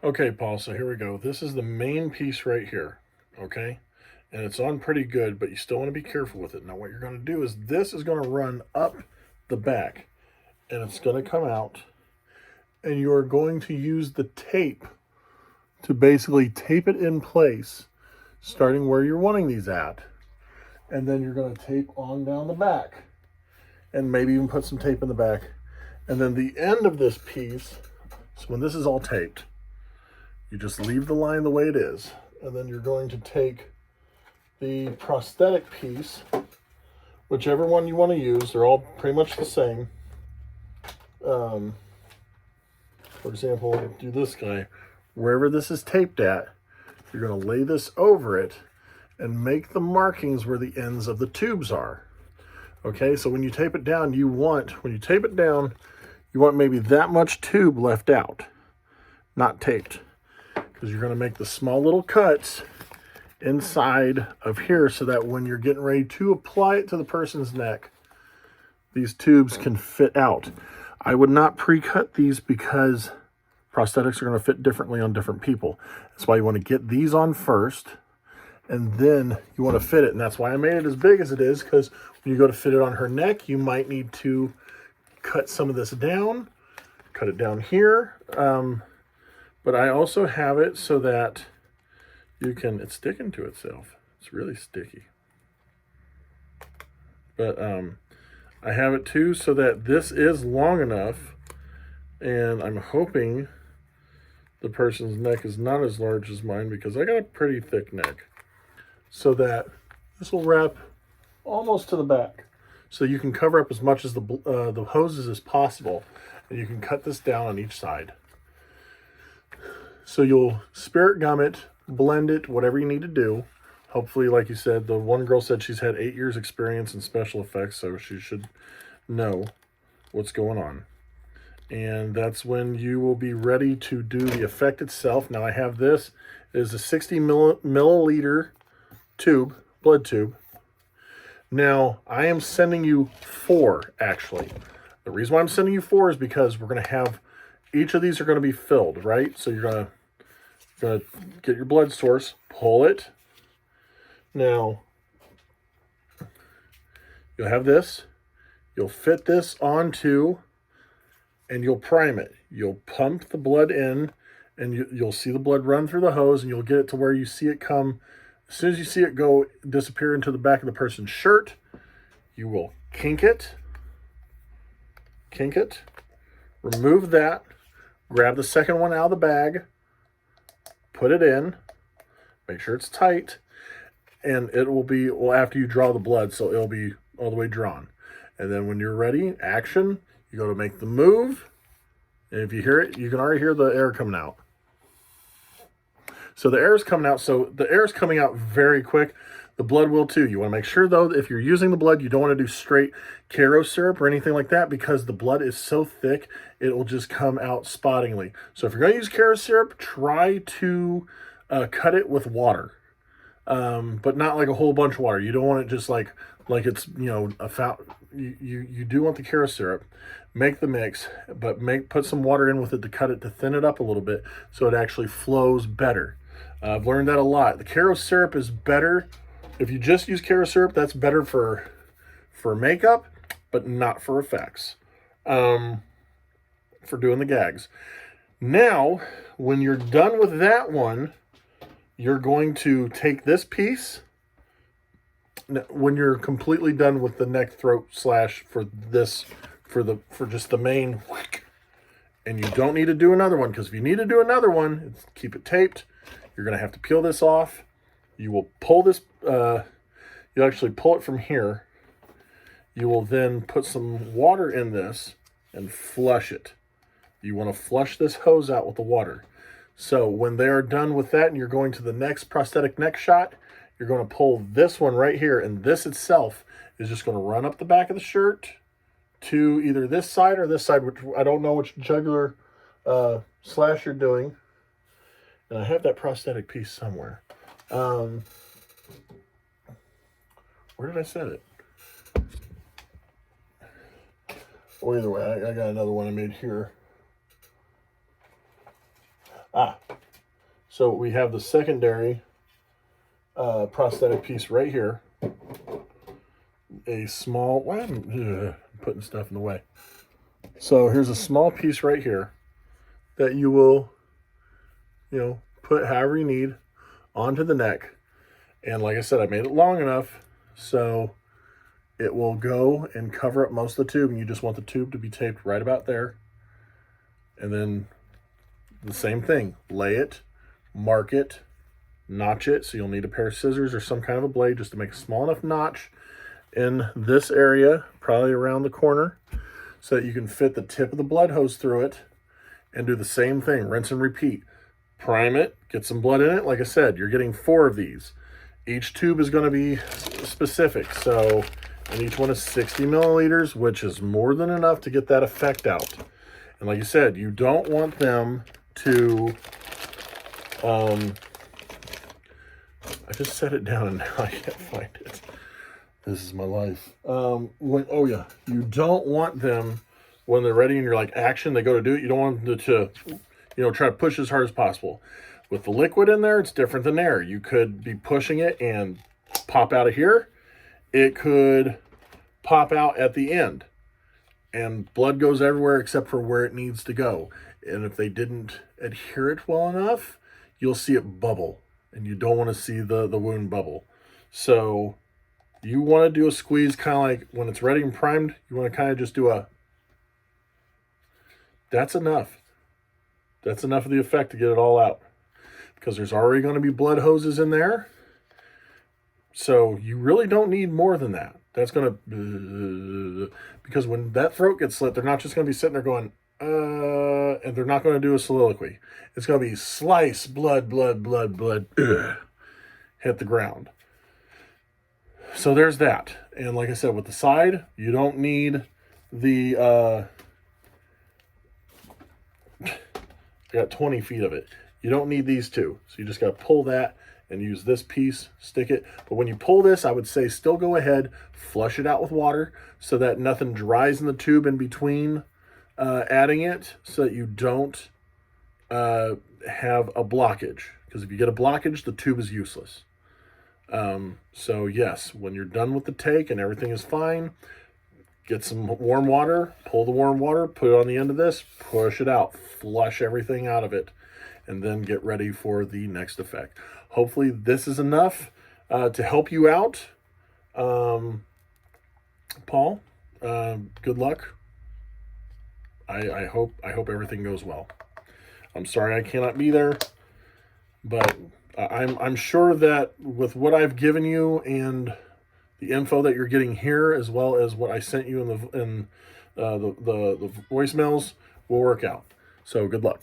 Okay, Paul, so here we go. This is the main piece right here, okay? And it's on pretty good, but you still want to be careful with it. Now, what you're going to do is this is going to run up the back, and it's going to come out, and you are going to use the tape to basically tape it in place, starting where you're wanting these at. And then you're going to tape on down the back, and maybe even put some tape in the back. And then the end of this piece, so when this is all taped, you just leave the line the way it is, and then you're going to take the prosthetic piece, whichever one you want to use. They're all pretty much the same. For example, do this guy. Wherever this is taped at, you're going to lay this over it and make the markings where the ends of the tubes are. Okay, so when you tape it down, you want maybe that much tube left out, not taped. Because you're going to make the small little cuts inside of here so that when you're getting ready to apply it to the person's neck, these tubes can fit out. I would not pre-cut these because prosthetics are going to fit differently on different people. That's why you want to get these on first, and then you want to fit it. And that's why I made it as big as it is, because when you go to fit it on her neck, you might need to cut some of this down, cut it down here. But I also have it so that it's sticking to itself. It's really sticky. But I have it too so that this is long enough, and I'm hoping the person's neck is not as large as mine because I got a pretty thick neck, so that this will wrap almost to the back. So you can cover up as much as the hoses as possible, and you can cut this down on each side. So you'll spirit gum it, blend it, whatever you need to do. Hopefully, like you said, the one girl said she's had 8 years experience in special effects, so she should know what's going on. And that's when you will be ready to do the effect itself. Now I have this. It is a 60 milliliter tube, blood tube. Now I am sending you 4, actually. The reason why I'm sending you 4 is because we're going to have, each of these are going to be filled, right? So you're going to get your blood source, pull it. Now, you'll have this. You'll fit this onto, and you'll prime it. You'll pump the blood in, and you'll see the blood run through the hose, and you'll get it to where you see it come. As soon as you see it go disappear into the back of the person's shirt, you will kink it, remove that, grab the second one out of the bag, put it in, make sure it's tight, and it will be, well, after you draw the blood, so it'll be all the way drawn. And then when you're ready, action, you go to make the move, and if you hear it, you can already hear the air coming out. So the air is coming out, so the air is coming out very quick. The blood will too. You want to make sure, though, if you're using the blood, you don't want to do straight Karo syrup or anything like that, because the blood is so thick, it will just come out spottingly. So if you're going to use Karo syrup, try to cut it with water, but not like a whole bunch of water. You don't want it just like it's, a fountain. You do want the Karo syrup. Make the mix, but put some water in with it to cut it, to thin it up a little bit so it actually flows better. I've learned that a lot. The Karo syrup is better. If you just use Karo syrup, that's better for makeup, but not for effects, for doing the gags. Now, when you're done with that one, you're going to take this piece. When you're completely done with the neck, throat slash for just the main, and you don't need to do another one, because if you need to do another one, keep it taped. You're going to have to peel this off. You will pull this, you actually pull it from here. You will then put some water in this and flush it. You want to flush this hose out with the water. So when they are done with that and you're going to the next prosthetic neck shot, you're going to pull this one right here, and this itself is just going to run up the back of the shirt to either this side or this side, which I don't know which jugular slash you're doing. And I have that prosthetic piece somewhere. Where did I set it? Well, either way, I got another one I made here. So we have the secondary prosthetic piece right here. A small, why am I putting stuff in the way? So here's a small piece right here that you will, put however you need onto the neck. And like I said, I made it long enough so it will go and cover up most of the tube, and you just want the tube to be taped right about there. And then the same thing, lay it, mark it, notch it. So you'll need a pair of scissors or some kind of a blade just to make a small enough notch in this area, probably around the corner, so that you can fit the tip of the blood hose through it, and do the same thing, rinse and repeat. Prime it, get some blood in it. Like I said, you're getting 4 of these. Each tube is going to be specific, so, and each one is 60 milliliters, which is more than enough to get that effect out. And like you said, you don't want them to, I just set it down and now I can't find it. This is my life. Oh yeah, you don't want them when they're ready and you're like action, they go to do it. You don't want them to try to push as hard as possible. With the liquid in there, it's different than air. You could be pushing it and pop out of here. It could pop out at the end and blood goes everywhere except for where it needs to go. And if they didn't adhere it well enough, you'll see it bubble, and you don't want to see the wound bubble. So you want to do a squeeze kind of like when it's ready and primed, you want to kind of just do that's enough. That's enough of the effect to get it all out, because there's already going to be blood hoses in there. So you really don't need more than that. That's going to, because when that throat gets slit, they're not just going to be sitting there going, and they're not going to do a soliloquy. It's going to be slice, blood, blood, blood, blood, hit the ground. So there's that. And like I said, with the side, you don't need the, I got 20 feet of it. You don't need these two. So you just got to pull that and use this piece, stick it. But when you pull this, I would say still go ahead, flush it out with water so that nothing dries in the tube in between adding it, so that you don't have a blockage. Because if you get a blockage, the tube is useless. So yes, when you're done with the take and everything is fine, get some warm water, pull the warm water, put it on the end of this, push it out, flush everything out of it, and then get ready for the next effect. Hopefully this is enough to help you out. Paul, good luck. I hope everything goes well. I'm sorry I cannot be there, but I'm sure that with what I've given you and the info that you're getting here, as well as what I sent you in the voicemails, will work out. So good luck.